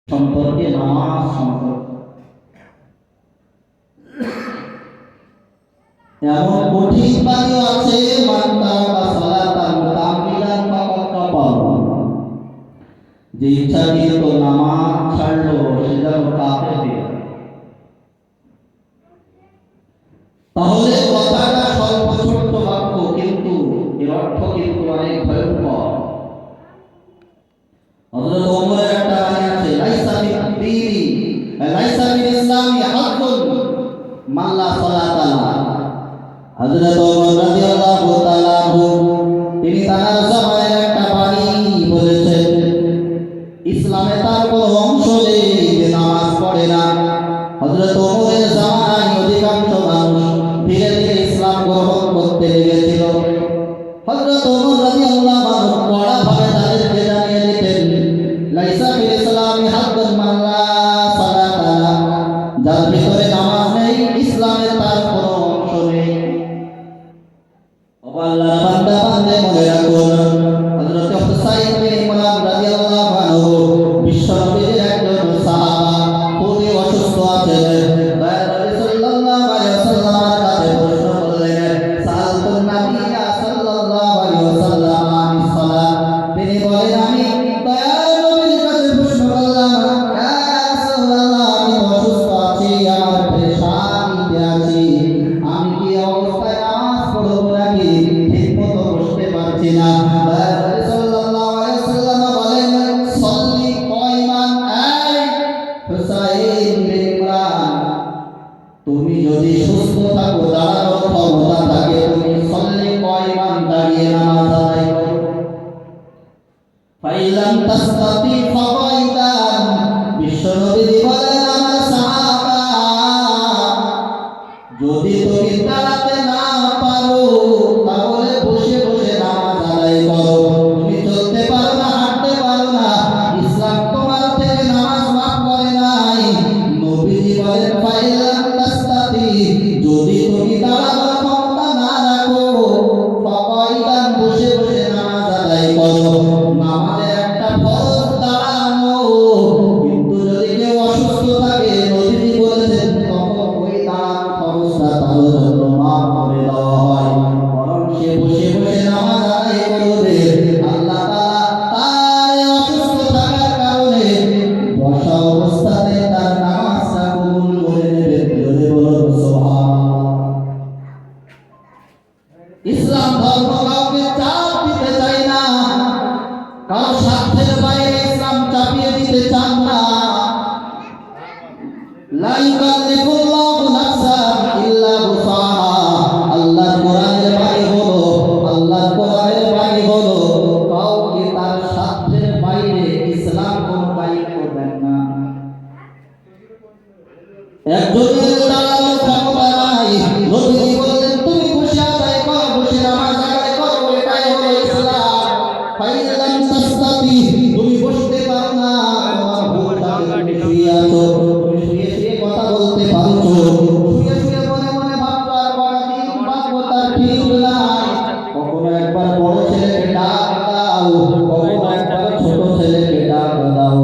সম্পর্কে নামাজ সম্পর্কে এমন কঠিন বাণী আছে যে ইচ্ছাকৃত নামাজ ছাড়লো সে যেন কাফের হয়ে যায়। তাহলে কথাটা স্বল্প ছোট্ট বাক্য, কিন্তু এর অর্থ কিন্তু অনেক ভয়ঙ্কর। হযরত ওমরের একটা বাণী আছে, লাইসা ফিদ-দীনি লাইসা ফিল ইসলামি হাক্কুন মান লা সালাতা লাহু। হযরত ওমর রাদিয়াল্লাহু তাআলা আনহু তিনি তার জামানের একটা বাণী বলেছেন, ইসলামে তার কোনো অংশ নেই যে নামাজ পড়ে না। হযরত ওমরের জামানায় অধিকাংশ মানুষ ধীরে ধীরে ইসলাম গ্রহণ করতে লেগেছিল। হযরত ওমর রাদিয়াল্লাহু আনহু কড়াভাবে তাদেরকে জানিয়ে দিতেন, লাইসা ফিল ইসলামি হাক্কুন মান লা সালাতা লাহু, যার ভিতরে নামাজ নেই ইসলামে তার কোনো অংশ নেই। ও আল্লাহর বান্দা বান্দে মনে রাখুন, হযরত হুসাইন বিন ইমরান রাদিয়াল্লাহু আনহু বিশ্বনবীর একজন সাহাবা, খুবই অসুস্থ আছেন। নবী সাল্লাল্লাহু আলাইহি ওয়াসাল্লামের কাছে প্রশ্ন করলেন, সালাতুন নবিয়্যা সাল্লাল্লাহু আলাইহি ওয়াসাল্লাম আনিস সালাত। তিনি বলেন, আমি দয়ার নবীর কাছে প্রশ্ন করলাম, ইয়া রাসূলুল্লাহ, আমি অসুস্থ আছি, আমার পেরেশানিতে আছি, আমি কি অবস্থায় নামাজ পড়ব নাকি ঠিকমতো বসতে পারছি না। নবী সাল্লাল্লাহু আলাইহি ওয়াসাল্লাম বলেন, সল্লি কায়মান, এই হুসাইন বিন ইমরান, তুমি যদি সুস্থ থাকো, দাঁড়ানোর ক্ষমতা থাকে, তুমি সল্লি কায়মান, দাঁড়িয়ে নামাজ আদায় করো। ফাইলাম তাসতাতি ফাকাইদান, বিশ্বনবী বলেন, আমার সাহাবা, যদি তুমি দাঁড়াতে না পারো তাহলে বসে বসে নামাজ আদায় করো। তুমি চলতে পারো না, হাঁটতে পারো না, ইসলাম তোমার থেকে নামাজ মাফ করে নাই। নবীজি বলেন, ফাইলাম তাসতাতি, যদি তুমি দাঁড়ানোর ক্ষমতা না রাখো, ফাকাইদান, বসে বসে নামাজ আদায় করো। নামাজের একটা ফরজ দাঁড়ানো, কিন্তু যদি কেউ অসুস্থ থাকে, নবীজি বলেছেন তখন ওই দাঁড়ানো ফরজটা তার জন্য মাফ করে দেওয়া হয়, বরং সে বসে বসে নামাজ আদায় করবে। আল্লাহ তাআলা তার অসুস্থ থাকার কারণে বসা অবস্থাতে তার নামাজটা কবুল করে নেবেন। জোরে বলুন সুবহানাল্লাহ। ইসলাম ধর্ম কাউকে চাপ দিতে চায় না, কারো স্বার্থের বাইরে ইসলাম চাপিয়ে দিতে চান না। লা ইউকাল্লিফুল্লাহু নাফসান ইল্লা উসাহা। আল্লাহর কোরআনের বাণী হলো, আল্লাহর কোরআনের বাণী হলো, কাউকে তার স্বার্থের বাইরে ইসলাম কোনো দায়িত্ব দেন না। একজনের দাঁড়ানোর ক্ষমতা নাই, নবীজি বললেন, তুমি বসে আদায় করো, বসে নামাজ আদায় করো, এটাই হলো ইসলাম। ফাইলাম তাসতাতি, তুমি বসতে পারো না, তোমার ভুল থাকে, তুমি শুয়ে আছো, তুমি শুয়ে শুয়ে কথা বলতে পারছো, শুয়ে শুয়ে মনে মনে ভাবছো আর কটা দিন বাঁচবো, তার ঠিক নাই। কখনো একবার বড় ছেলেকে ডাক দাও, কখনো একবার ছোট ছেলেকে ডাক দাও।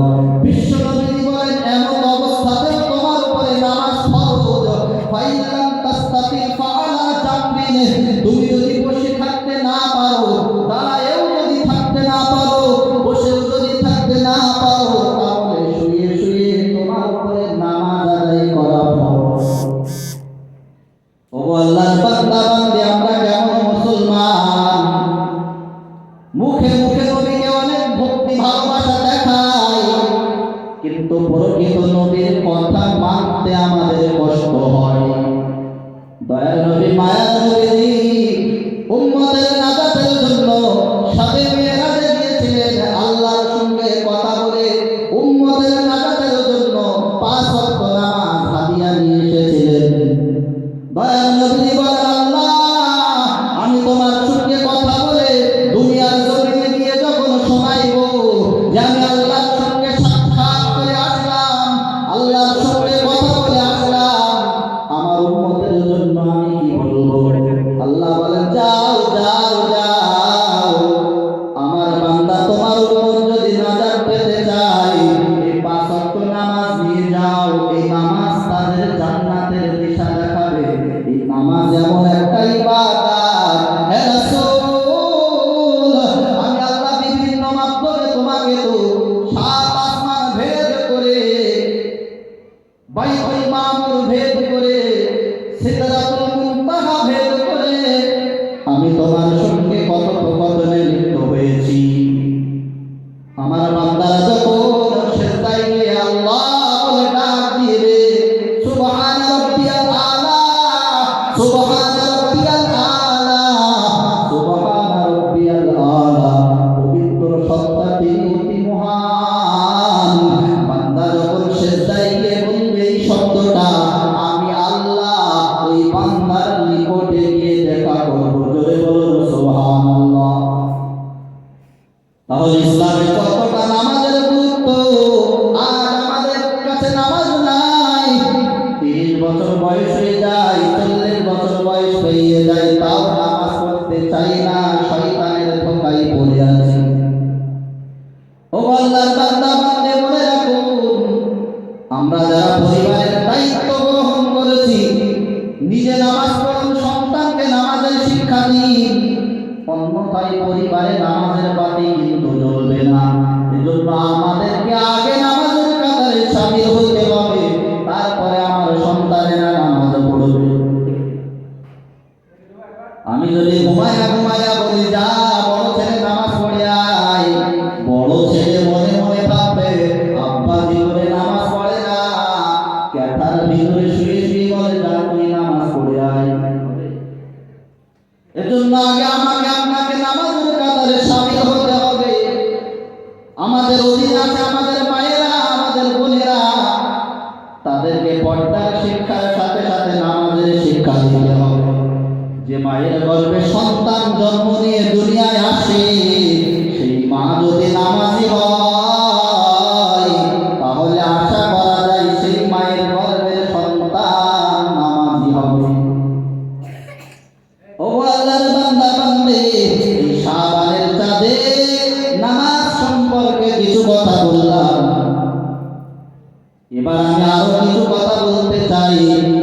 বিশ্ব নবীজি বলেন, এমন অবস্থাতে তোমার উপরে নামাজ ফরজ। ফাইলাম তাসতাতি ফাআলা জামবিন, তুমি যদি বসে থাকতে না পারো, দাঁড়ায়ও যদি থাকতে না পারো, বসেও যদি থাকতে না পারো, তাহলে শুয়ে শুয়ে তোমার উপরে নামাজ আদায় করা ফরজ। ও আল্লাহর বান্দা বান্দী, আমরা কেমন মুসলমান, মুখে মুখে নবীকে অনেক ভক্তি ভালোবাসা দেখাই, কিন্তু প্রকৃত নবীর কথা মানতে আমাদের কষ্ট হয়। দয়ার নবী, মায়ার নবী উম্মতের নাজাতের জন্য শবে মিরাজে গিয়েছিলেন, আল্লাহর সঙ্গে কথা বলে উম্মতের নাজাতের জন্য 5 ওয়াক্ত নামাজ হাদিয়া নিয়ে এসেছিলেন। দয়ার নবী বলেন, আল্লাহ, আমি তোমার সঙ্গে কথা বলে দুনিয়ার জমিনে গিয়ে যখন শোনাইব যে আমি আল্লাহর সঙ্গে সাক্ষাৎ করে আসলাম, আল্লাহর সঙ্গে কথা বলে আসলাম, আমার উম্মতের জন্য আমি কি বলবো? আল্লাহ বাইতুল মামুর ভেদ করে, সিদরাতুল মুনতাহা ভেদ করে আমি তোমার সঙ্গে কথোপকথনে লিপ্ত হয়েছি। আমার বান্দারা যখন সিজদায় গিয়ে আল্লাহ বলে ডাক দিবে, সুবহান রাব্বিয়াল আলা, সুবহান রাব্বিয়াল আলা, সুবহান রাব্বিয়াল আলা, পবিত্র সত্তা তিনি অতি মহান। বান্দা যখন সিজদায় গিয়ে বলবে এই শব্দটা, আমি আল্লাহ ওই বান্দার নিকটে গিয়ে দেখা করব। জোরে বলুন সুবহানাল্লাহ। তাহলে ইসলামে কতটা নামাজের গুরুত্ব, আর আমাদের কাছে নামাজ নাই। 30 বছর বয়স হয়ে যায়, 40 বছর বয়স হয়ে যায়, তাও নামাজ পড়তে চাই না, শয়তানের ধোঁকায় পড়ে আছে। ও আল্লাহর বান্দা বান্দে মনে রাখুন, আমরা যারা পরিবারের দায়িত্ব গ্রহণ করেছি, নিজে নামাজ পড়ুন, সন্তানকে নামাজের শিক্ষা দিন, অন্যথায় পরিবারে নামাজের বাতি কিন্তু জ্বলবে না। এজন্য আমাদেরকে আগে নামাজের কাতারে শামিল হতে হবে, তারপরে আমার সন্তানেরা নামাজ পড়বে। আমি যদি ঘুমায়া ঘুমায়া বলি যা বড় ছেলে নামাজ পড়ে আয়, বড় ছেলে মনে মনে ভাববে আব্বা জীবনে নামাজ পড়ে না, ক্যাথার ভিতরে শুয়ে শুয়ে বলে যা তুই নামাজ পড়ে আয়। এজন্য আগে আমাকে আপনাকে নামাজের কাতারে শামিল হতে হবে। আমাদের অধীনে আছে আমাদের মায়েরা, আমাদের বোনেরা, তাদেরকে পর্দার শিক্ষার সাথে সাথে নামাজের শিক্ষা দিতে হবে। যে মায়ের গর্ভে সন্তান জন্ম নিয়ে দুনিয়ায় আসে, সেই মা যদি নামাজি হয়, তাহলে আশা করা যায় সেই মায়ের গর্ভের সন্তান নামাজি হবে। ও আল্লাহর বান্দা বান্দে, এই শাবানের চাঁদে নামাজ সম্পর্কে কিছু কথা বললাম, এবার আমি আরো কিছু কথা বলতে চাই।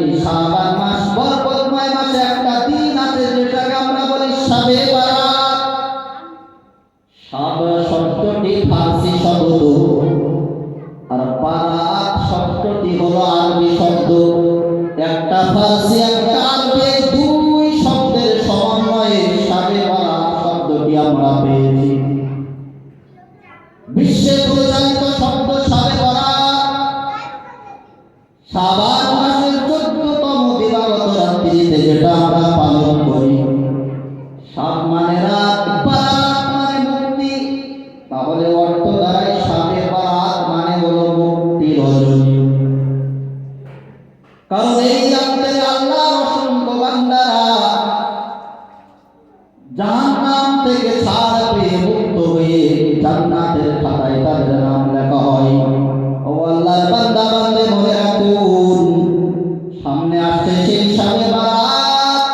এই শাবান মাস বরকতময় মাসে একটা দিন আছে যেটাকে আমরা বলি শাবে বারাত। শাব শব্দটি ফারসি শব্দ, আর বারাত শব্দটি হলো আরবি শব্দ। একটা ফারসি একটা আরবি, দুই শব্দের সমন্বয়ে শাবে বারাত শব্দটি আমরা পেয়েছি। বিশ্বে প্রচারিত শব্দ শাবে বারাত। শাবান মাসের 14তম দিবাগত রাত্রিতে যেটা আমরা পালন করি। শাব মানে রাত, বারাত মানে মুক্তি, তাহলে অর্থ দ্বারাই শাবে বারাত মানে হলো মুক্তি রজনী। কারণ এই রাতে আল্লাহর অসংখ্য বান্দারা জাহান্নাম থেকে ছাড় পেয়ে মুক্ত হয়ে জান্নাতের খাতায় তাদের নাম লেখা হয়। ও আল্লাহর বান্দা বান্দে মনে রাখুন, সামনে আসছে সেই শাবে বারাত।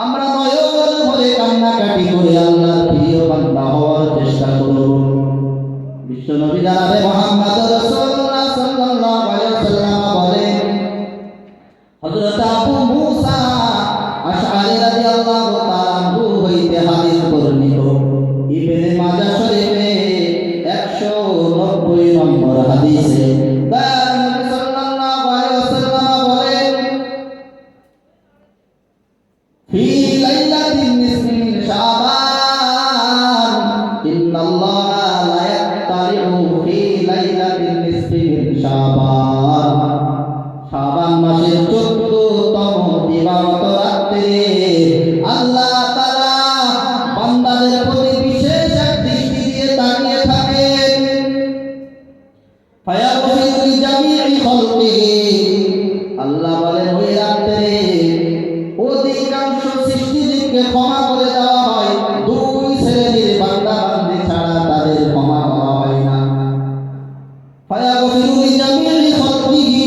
আমরা নয়ন ভরে কান্নাকাটি করে আল্লাহর প্রিয় বান্দা হওয়ার চেষ্টা করব। বিশ্বনবী জনাবে মুহাম্মদ রাসূলুল্লাহ সাল্লাল্লাহু আলাইহি ওয়াসাল্লাম বলেন, হযরত আবু মুসা আশআরী রাদিয়াল্লাহু তাআলা আনহু হইতে হাদিস বর্ণিত, ইবনে মাজাহ শরীফে 190 নম্বর হাদিসে নবী সাল্লাল্লাহু আলাইহি ওয়াসাল্লাম বলেন, ফি লাইলাতিন নিসফি মিন শাবান ইন্নাল্লাহা লা ইয়াত্তালিউ ফি লাইলাতিন নিসফি মিন শাবান। শাবান মাসের 14তম দিবাগত রাতে আল্লাহ তাআলা বান্দাদের প্রতি বিশেষ এক দৃষ্টি দিয়ে তাকিয়ে থাকেন। ফায়াগফিরু লিজামিই খালকিহি, আল্লাহ বলেন ওই রাতে অধিকাংশ সৃষ্টিজীবকে ক্ষমা করে দেওয়া হয়, দুই শ্রেণীর বান্দা বান্দি ছাড়া তাদের ক্ষমা করা হয় না। ফায়াগফিরু লিজামিই খালকিহি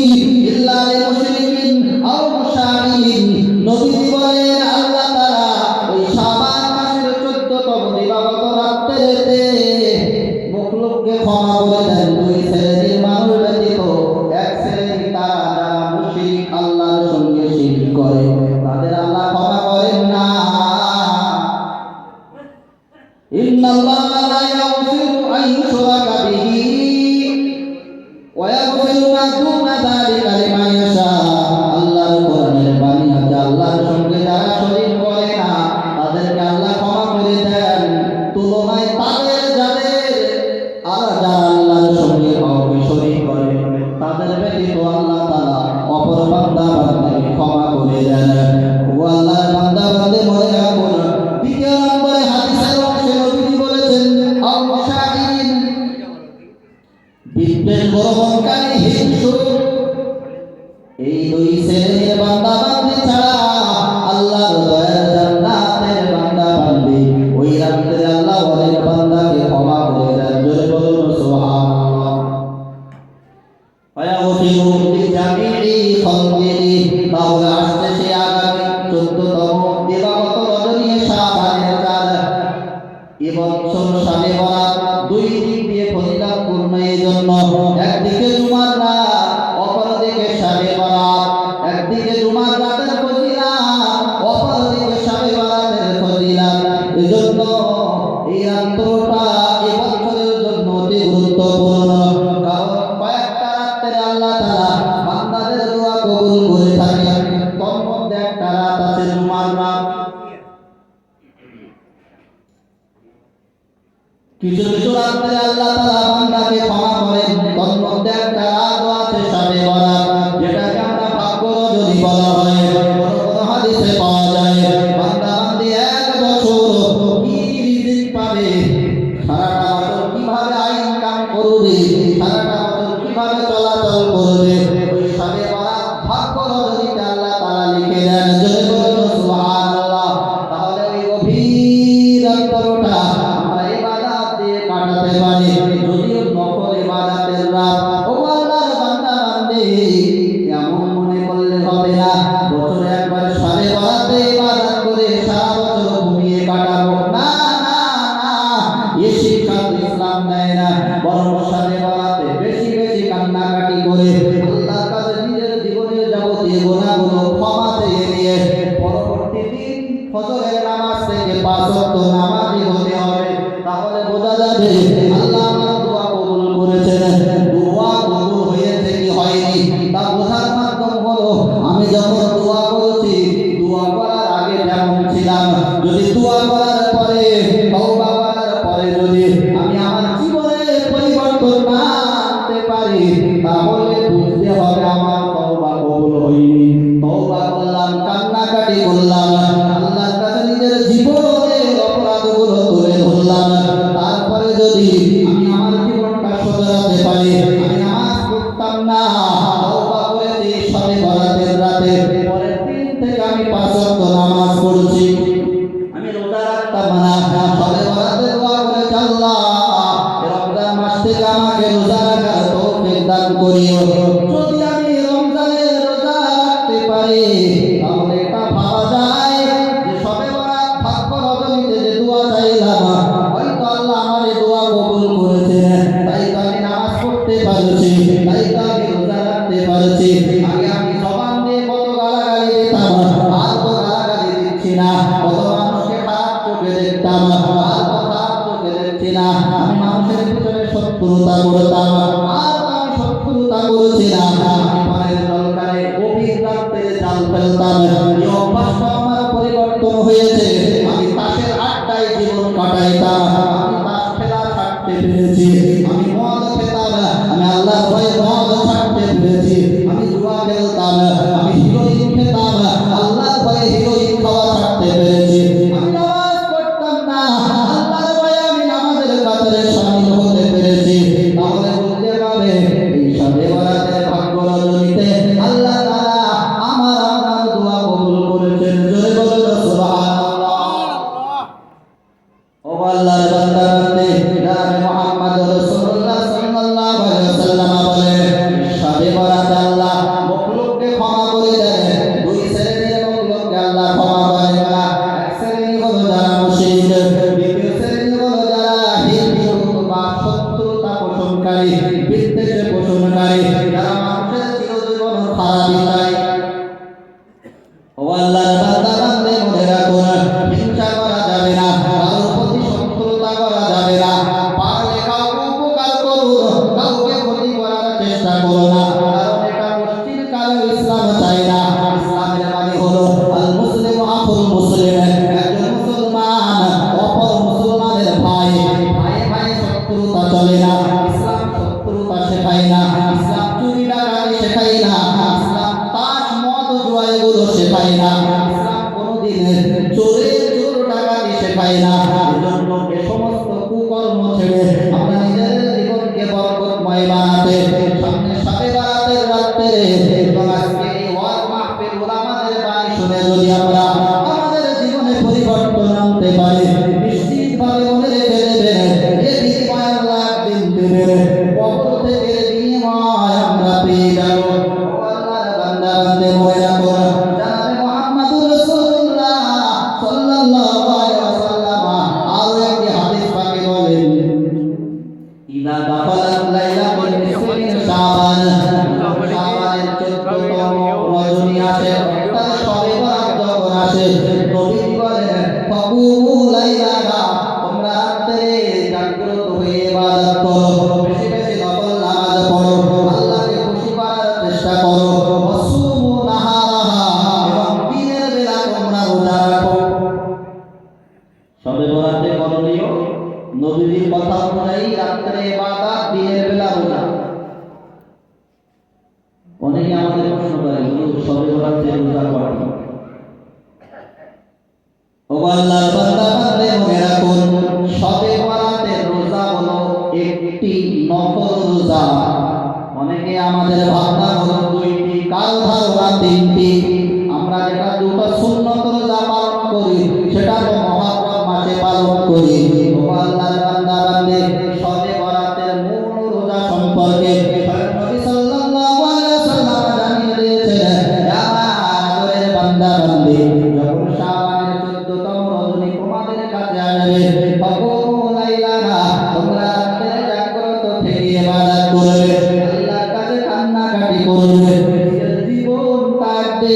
ইল্লা লিল মুশরিকিন আও মুশারিকিন। নবী বলেন আল্লাহ তাআলা ওই শাবান মাসের 14তম দিবাগত রাত্রিতে মুখলুককে ক্ষমা করে দেন দুই শ্রেণীর মানুষ ব্যতীত। এক শ্রেণী তারা যারা মুশরিক, আল্লাহর সঙ্গে শিরক করে, তাদের আল্লাহ ক্ষমা করেন না। ইন্নাল্লাহা লা ইয়াগফিরু আন ইউশরাকা বিহি ওয়া ইয়াগফিরু মা দুনা যালিকা লিমান অহংকারী হিংসুক এই দুই শ্রেণীর বান্দা বান্দি ছাড়া আল্লাহর দয়ার জান্নাতের বান্দা বান্দি ওই রাত্রে আল্লাহ অনেক বান্দাকে ক্ষমা করে দেন। জোরে বলুন সুবহানাল্লাহ। ওয়ায়াগফিরু লিজামিই খালকিহি। তাহলে আসছে সে আগামী 14তম দিবাগত রজনী শাবানের চাঁদ। এবছর শাবে বরাত দুই দিক দিয়ে ফজিলতপূর্ণ। এই জন্য একদিকে জুমার রাত, অপরদিকে শাবে বরাত। একদিকে জুমার রাতের ফজিলত, অপরদিকে শাবে বরাতের ফজিলত। এজন্য এই রাতটা এই বছরের জন্য অতি গুরুত্বপূর্ণ। কারণ কয়েকটা রাতে আল্লাহ তাআলা বান্দাদের দোয়া কবুল করে থাকেন। তার মধ্যে একটা রাত আছে জুমার রাত। কিছু কিছু রাতে আল্লাহ তাআলা বান্দাকে ক্ষমা করেন। তার মধ্যে একটা রাত আছে শাবে বরাত, যেটাকে আমরা ভাগ্য রজনী বলা হয়। কোন কোন হাদিসে পাওয়া যায় বান্দা বান্দি এক বছর কি রিজিক পাবে, সারাটা বছর কিভাবে আইন কাম করবে, সারাটা বছর কিভাবে চলাচল করবে, ওই শাবে বরাত ভাগ্য রজনীতে আল্লাহ তাআলা লিখে দেন। জোরে বলুন সুবহানাল্লাহ। তাহলে ওই গভীর অন্তরটা আমরা ইবাদত দিয়ে কাটাতে পারি। যদিও নফল ইবাদতের রাত, ও আল্লাহর বান্দা বান্দি এমন মনে করলে হবে না বছরে একবার শাবে বরাতে ইবাদত করে সারা বছর ঘুমিয়ে কাটাবো। না না না, এই শিক্ষা তো ইসলাম দেয় না। বরং শাবে বরাতে বেশি বেশি কান্নাকাটি করে আল্লাহর কাছে নিজের জীবনের যাবতীয় গুনাহগুলো ক্ষমা চেয়ে নিয়ে পরবর্তী দিন ফজরের নামাজ থেকে 5 ওয়াক্ত নামাজি হতে হবে। তাহলে বোঝা যাবে আল্লাহ আমার দোয়া কবুল করেছেন। দোয়া কবুল হয়েছে কি হয়নি তা বোঝার মাধ্যম হলো আমি যখন দোয়া করেছি, দোয়া করার আগে যেমন ছিলাম, যদি দোয়া করার পরে তওবা করার পরে যদি আমি আমার জীবনে পরিবর্তন না আনতে পারি, তাহলে বুঝতে হবে আমার তওবা কবুল হয়নি। তওবা করলাম, কান্নাকাটি করলাম, আল্লাহর কাছে নিজের জীবনের অপরাধগুলো তুলে ধরলাম, তারপরে যদি আমি আমার জীবনটা শুধরাতে পারি, আমি নামাজ পড়তাম না, তওবা করেছি শাবে বরাতের রাতে, পরের দিন থেকে আমি 5 ওয়াক্ত নামাজ পড়ছি, আমি রোজা রাখতাম না, শাবে বরাতে দোয়া করেছি আল্লাহ রমজান মাস থেকে আমাকে রোজা রাখার তৌফিক দান করিও। যদি আমি রমজানে রোজা রাখতে পারি, তাহলে এটা ভাবা যায় যে শাবে বরাত ভাগ্য রজনীতে যে দোয়া চাইলাম, হয়তো আল্লাহ আমার এই দোয়া কবুল করেছেন। তাই তো আমি নামাজ পড়তে পারছি, তাই তো আমি রোজা রাখতে পারছি। আগে আমি জবান দিয়ে কত গালাগালি দিতাম, আর তো গালাগালি দিচ্ছি না। কত মানুষকে খারাপ চোখে দেখতাম, আর তো খারাপ চোখে দেখছি না। আমি মানুষের পিছনে শত্রুতা করতাম, আর তো আমি শত্রুতা করছি না। আমি পায়ের তলকারে গভীর রাতে জাল ফেলতাম। এই অভ্যাসটা আমার পরিবর্তন হয়েছে। আমি তাসের আড্ডায় জীবন কাটাইতাম, আমি তাস খেলা ছাড়তে পেরেছি। আমি মদ খেতাম, আমি আল্লাহর ভয়ে মদ ছাড়তে পেরেছি। আমি জুয়া খেলতাম, আমি হিরোইন খেতাম, আল্লাহর ভয়ে হিরোইন খাওয়া ছাড়তে পেরেছি। আমি নামাজ পড়তাম না, আল্লাহর ভয়ে আমি নামাজের কাতারে শামিল হতে পেরেছি। তাহলে বুঝতে পারবে এই শাবে বরাতের ভাগ্য রজনীতে আল্লাহ তাআলা আমার দোয়া কবুল করেছেন। জোরে বলুন সুবহানাল্লাহ। ও আল্লাহর বান্দা বান্দি, জনাব মুহাম্মদ রাসূলুল্লাহ সাল্লাল্লাহু আলাইহি ওয়াসাল্লাম বলেন, শাবে বরাতে আল্লাহ মখলুককে ক্ষমা করে দেন। দুই শ্রেণীর মখলুককে আল্লাহ ক্ষমা করেন না। এক শ্রেণী হলো যারা মুশরিক, দ্বিতীয় শ্রেণী হলো যারা হিংসুক বা শত্রুতা পোষণকারী, বিদ্বেষ পোষণকারী, যারা মানুষের চিরজীবন খারাপই চায়। ও আল্লাহর বান্দা বান্দি, মনে রাখুন হিংসা করা যাবে না, কারোর প্রতি শত্রুতা করা যাবে না। পারলে কাউকে উপকার করুন, কাউকে ক্ষতি করার চেষ্টা করো না, কারণ এটা মুশরিক কারো ইসলাম চায় না। ইসলামের মানে হলো আল মুসলিম আখুল মুসলিম, একজন মুসলমান অপর মুসলমানের ভাই। ভাইয়ে ভাইয়ে শত্রুতা চলে না। ইসলাম শত্রুতা শেখায় না, ইসলাম চুরি ডাকাতি শেখায় না, ইসলাম তাস মদ জুয়া এগুলো শেখায় না, ইসলাম কোনোদিন চোরের চোর ডাকাতি শেখায় না। এজন্য এই সমস্ত কুকর্ম ছেড়ে আমরা নিজেদের জীবনকে বরকতময় বানাতে সামনে আমরা পেয়ে যাব। ও আল্লাহর বান্দা বান্দে মনে রাখো জনাবে মুহাম্মদুর রাসূলুল্লাহ সাল্লাল্লাহু আলাইহি ওয়াসাল্লাম আরো একটি হাদিস পাকে বলেন ইদা দাখালাত লাইলাতুল নিসফি শাবান, শাবানের 14তম রজনী আসে অর্থাৎ শবে বরাত যখন আসে, নবী বলেন ফাকুমু লাইলাহা, তোমরা রাতে জাগ্রত হয়ে ইবাদত করো, বেশি বেশি নফল নামাজ পড়ো, আল্লাহকে খুশি করার চেষ্টা করো, ওয়াসুমু নাহারাহা, এবং দিনের বেলা তোমরা রোজা রাখো। শবে বরাতে করণীয় নবীর কথা অনুযায়ী রাতে ইবাদত, দিনের বেলা রোজা। অনেকে আমাদের প্রশ্ন করে হুজুর শবে বরাতে রোজা করেন? ও আল্লাহর বান্দা বান্দে মনে রাখুন শবে বরাতের রোজা হলো একটি নফল রোজা। অনেকে আমাদের ভাবনা হলো দুইটি, কারো ধারণা তিনটি। আমরা যেটা দুটো সুন্নত রোজা পালন করি সেটা তো মুহররম মাসে পালন করি। ও আল্লাহর বান্দা বান্দে শবে বরাতের মূল রোজা সম্পর্কে নবী সাল্লাল্লাহু আলাইহি ওয়াসাল্লাম জানিয়ে দিয়েছেন, আমার আদরের বান্দা বান্দে যখন শাবানের 14তম রজনী তোমাদের কাছে আসবে, ফাকুমু লাইলাহা, তোমরা রাতে জাগ্রত থেকে ইবাদত করবে, আল্লাহর কাছে কান্নাকাটি করবে, নিজের জীবন কাটবে,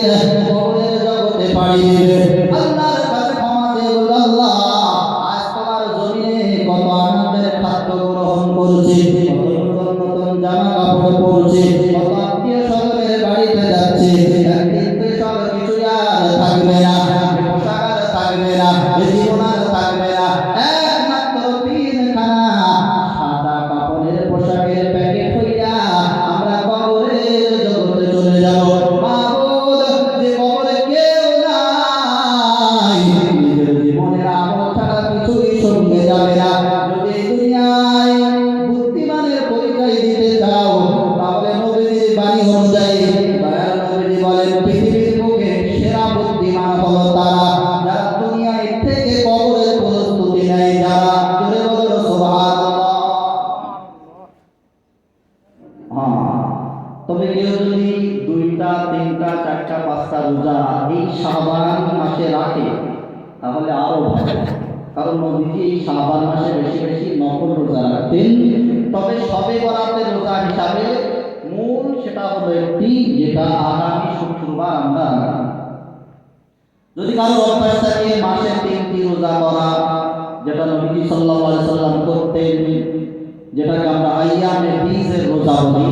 কবরের জগতে পাড়ি দিবে, আল্লাহর কাছে ক্ষমা চেয়ে আল্লাহ আজ তোমার জমিনে কত আনন্দের খাদ্য গ্রহণ করছে, কত নতুন নতুন জামা কাপড় পরছে, কত আত্মীয় স্বজনের বাড়িতে যাচ্ছে, একদিন তো সব কিছু আর থাকবে না, পোশাক আর থাকবে না, জীবন আর থাকবে না, একমাত্র তিনখানা সাদা কাপড়ের পোশাকের প্যাকেট হইয়া আমরা কবরের জগতে চলে যাব। মাবুদ, যে কবরে কেউ নাই, নিজের জীবনের আমল ছাড়া কিছুই সঙ্গে যাবে না। যদি দুনিয়ায় বুদ্ধিমানের পরিচয় দিতে চাও তাহলে নবীর বাণী অনুযায়ী দয়াল নবীজি বলেন পৃথিবীর বুকে সেরা বুদ্ধিমান হলো তারা যারা দুনিয়ায় থেকে কবরের প্রস্তুতি নেয়, যারা জোরে বলো সুবহানাল্লাহ। তবে কেউ যদি 2টা 3টা 4টা 5টা রোজা এই শাবান মাসে রাখে তাহলে আরো ভালো, কারণ নবীজি এই শাবান মাসে বেশি বেশি নফল রোজা রাখতেন। তবে শবে বরাতের রোজা হিসাবে মূল সেটা হলো একটি, যেটা আগামী শুক্রবার আমরা রাখি। যদি কারো অভ্যাস থাকে মাসে 3টি রোজা করা, যেটা নবী সাল্লাল্লাহু আলাইহি সাল্লাম করতেন, যেটাকে আমরা আইয়ামে বীজের রোজা বলি,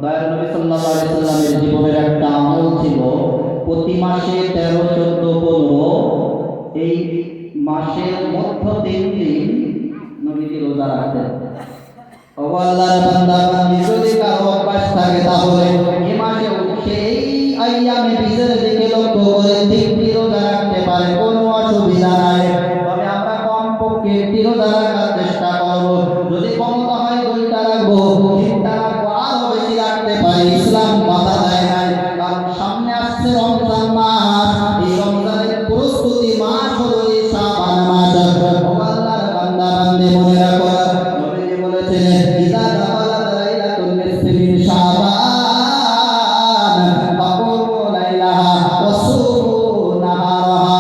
দয়াল নবী সাল্লাল্লাহু আলাইহি সাল্লামের জীবনের একটা আমল ছিল প্রতি মাসে 13, 14, 15 এই মাসের মধ্য 3 দিন নবীজি রোজা রাখতেন। ও আল্লাহর বান্দা বান্দি যদি কারো অভ্যাস থাকে তাহলে এই মাসে সেই আইয়ামে বীজের দিকে লক্ষ্য করে 3টি রোজা রাখতে পারে, কোনো অসুবিধা নাই। তবে আমরা কমপক্ষে 1টি রোজা রাখার চেষ্টা করব, যদি ক্ষমতা হয় 2টা রাখবো, 3টা রাখবো, আরো বেশি রাখতে পারি, ইসলাম বাধা দেয় নাই। কারণ সামনে আসছে রমজান মাস, এই রমজানের প্রস্তুতি মাস হলো এই শাবান মাস। ও আল্লাহর বান্দা বান্দে মনে রাখো নবীজি বলেছেন ইদা দাখালাত লাইলাতুল নিসফি মিন শাবান ফাকুমু লাইলাহা ওয়াসুমু নাহারাহা।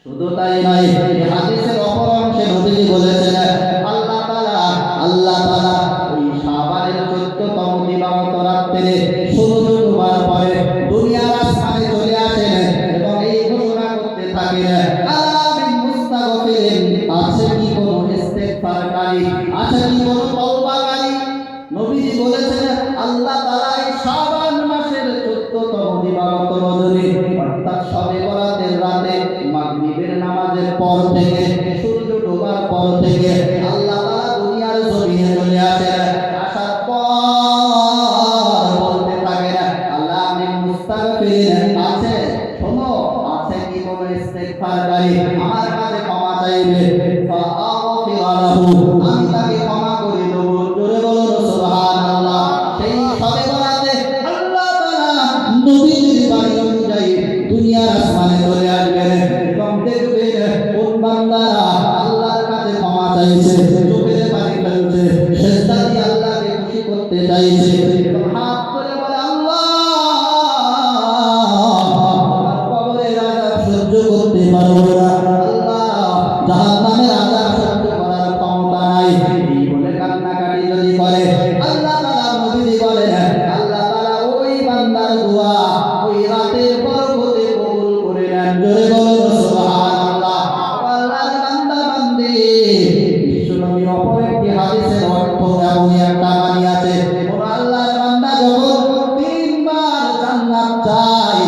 শুধু তাই নয়, এই হাদিসের অপর অংশে নবীজি বলেছেন আল্লাহ তাআলা ওই শাবানের 14তম দিবাগত রাত্রে সূর্য ডোবার পরে দুনিয়ার আসমানে চলে আসেন এবং এই ঘোষণা করতে থাকেন, আমিন মুস্তাগফিরিন, আছে কি কোনো ইস্তেগফারকারী, আছে কি কোনো তওবাকারী? নবীজি বলেছেন আল্লাহ তাআলা এই শাবান মাসের 14তম দিবাগত রজনী অর্থাৎ শবে বরাতের রাতে মাগরিবের নামাজের পর থেকে সূর্য ডোবার পর থেকে আল্লাহ তাআলা দুনিয়ার জমিনে চলে আসেন। আসার পর বলতে থাকেন হাত তুলে বলে আল্লাহ কবরের আযাব সহ্য করতে পারবো না, আল্লাহ জাহান্নামের আযাব সহ্য করার ক্ষমতা নাই। এই বলে কান্নাকাটি যদি করে আল্লাহ তাআলা নবীজি বলেন আল্লাহ তাআলা ওই বান্দার দোয়া ওই রাতের বরকতে কবুল করে নেন। জোরে বলুন সুবহানাল্লাহ। আল্লাহর বান্দা বান্দি বিশ্বনবীর অপর একটি হাদিসের অর্থ এমনই একটা বাণী আছে, কোন আল্লাহর বান্দা যখন তিনবার জান্নাত চায়,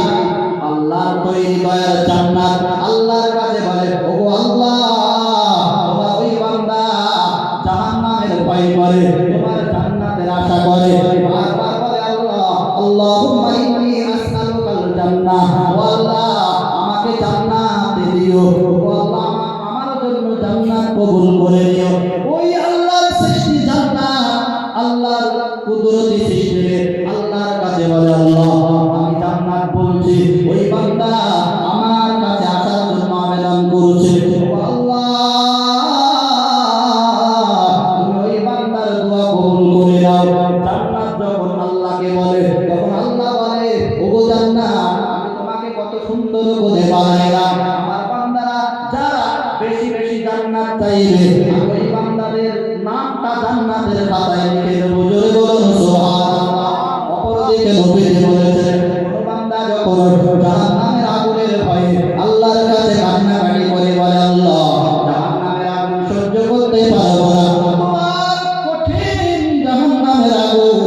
আল্লাহর তৈরি দয়ার জান্নাত, আল্লাহর কাছে বলে ওগো আল্লাহ তোমার ওই বান্দা জাহান্নামের ভয় করে, তোমার জান্নাতের আশা করে, বারবার বলে আল্লাহ আল্লাহুম্মা ইন্নী আসআলুকাল জান্নাহ, ও আল্লাহ আমাকে জান্নাত দিও, ও আল্লাহ আমার জন্য জান্নাত কবুল করে নিও। ওই আল্লাহর সৃষ্টি জান্নাত, আল্লাহর কুদরতি সৃষ্টি, আল্লাহর কাছে বলে আল্লাহ আমি জান্নাত বলছি, ওই বান্দা আমার কাছে আসার জন্য আবেদন করছে, ও আল্লাহ তুমি ওই বান্দার দোয়া কবুল করে নাও। জান্নাত যখন আল্লাহকে বলে তখন আল্লাহ বলে ওগো জান্নাত আমি তোমাকে কত সুন্দর করে বানাইলাম, আমার বান্দারা যারা বেশি বেশি জান্নাত চাইবে আমি ওই বান্দাদের নামটা জান্নাতের খাতায় লিখে দেব। জোরে বলুন সুবহানাল্লাহ। অপরদিকে নবীজি বলেছেন কোন বান্দা যখন জাহান্নামের আগুনের ভয়ে আল্লাহর কাছে কান্নাকাটি করে বলে আল্লাহ জাহান্নামের আগুন সহ্য করতে পারবো না, তোমার কঠিন জাহান্নামের আগুন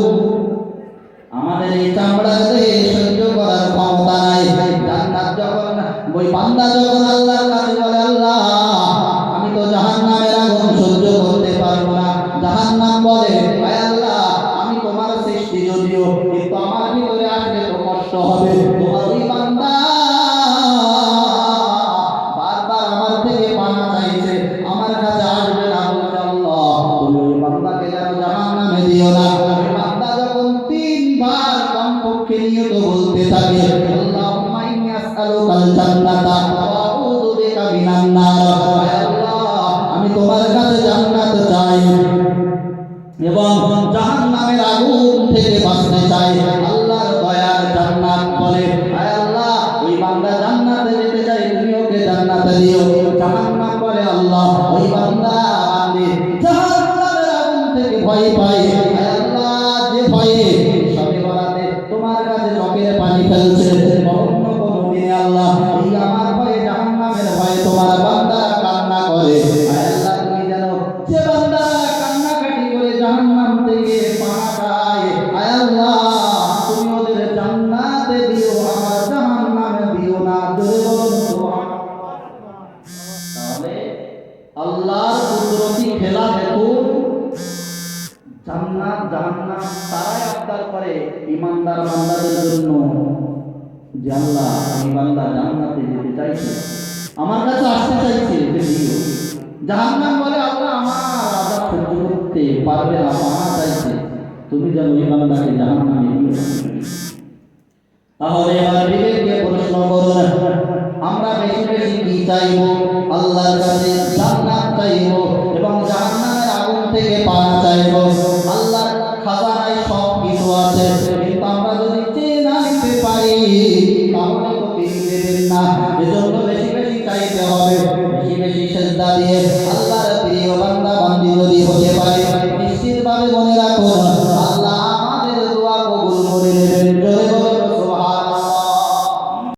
আমাদের এই চামড়ার দেহে সহ্য করার ক্ষমতা নাই। জান্নাত যখন ওই বান্দা যখন আল্লাহর কাছে বলে আল্লাহ আমি তো জাহান্নামের আগুন সহ্য করতে পারবো না, জাহান্নাম বলে আয় আল্লাহ আমি তোমার সৃষ্টি যদিও কিন্তু আমার ভিতরে আসলে তো কষ্ট হবে, তোমার ওই বান্দা বারবার আমার থেকে পানা চাইছে, আমার কাছে আসবে না, বলছে আল্লাহ তুমি ওই বান্দাকে যেন জাহান্নামে দিও না। ওই বান্দা যখন তিনবার কমপক্ষে নিয়ত বলতে থাকে আল্লাহুম্মা ইন্নী আসআলুকাল জান্নাতা ওয়া আউযু বিকা মিনান নার, আয় আল্লাহ আমি তোমার কাছে জান্নাত চাই এবং জাহান্নামের আগুন থেকে বাঁচতে চাই। আল্লাহর দয়ার জান্নাত বলে আয় আল্লাহ ওই বান্দা জান্নাতে যেতে চাই, তুমি ওকে জান্নাতে দিও। জাহান্নাম বলে আল্লাহ ওই বান্দা বান্দি জাহান্নামের আগুন থেকে ভয় পায়, আয় আল্লাহ যে ভয়ে সবে বরাতে তোমার কাছে চোখের পানি ফেলছে, অন্য কোনো দিনে আল্লাহ এই আমার ভয়ে জাহান্নামের ভয়ে তোমার বান্দা কান্না করে, আয় আল্লাহ তুমি জানো যে বান্দা কান্নাকাটি করে জাহান্নাম থেকে পানা চায়, আয় আল্লাহ তুমি ওদের জান্নাতে দিও, আমার জাহান্নামে দিও না। জোরে বলুন সুবহানাল্লাহ। তাহলে আল্লাহর কুদরতি খেলা দেখুন, জান্নাত জাহান্নাম তারাই আবদার করে ঈমানদার বান্দাদের জন্য যে আল্লাহ এই বান্দা জান্নাতে যেতে চাইছে, আমার কাছে আসতে চাইছে যে দিও। জাহান্নাম বলে আল্লাহ আমার আযাব সহ্য করতে পারবে না, পানা চাইছে, তুমি যেন এই বান্দাকে জাহান্নামে দিও। তাহলে এবার বিবেককে প্রশ্ন করুন, আমরা বেশি বেশি কি চাইবো? আল্লাহর কাছে জান্নাত চাইবো এবং জাহান্নামের আগুন থেকে পানা চাইবো। আল্লাহর খাজানায় সব কিছু আছে,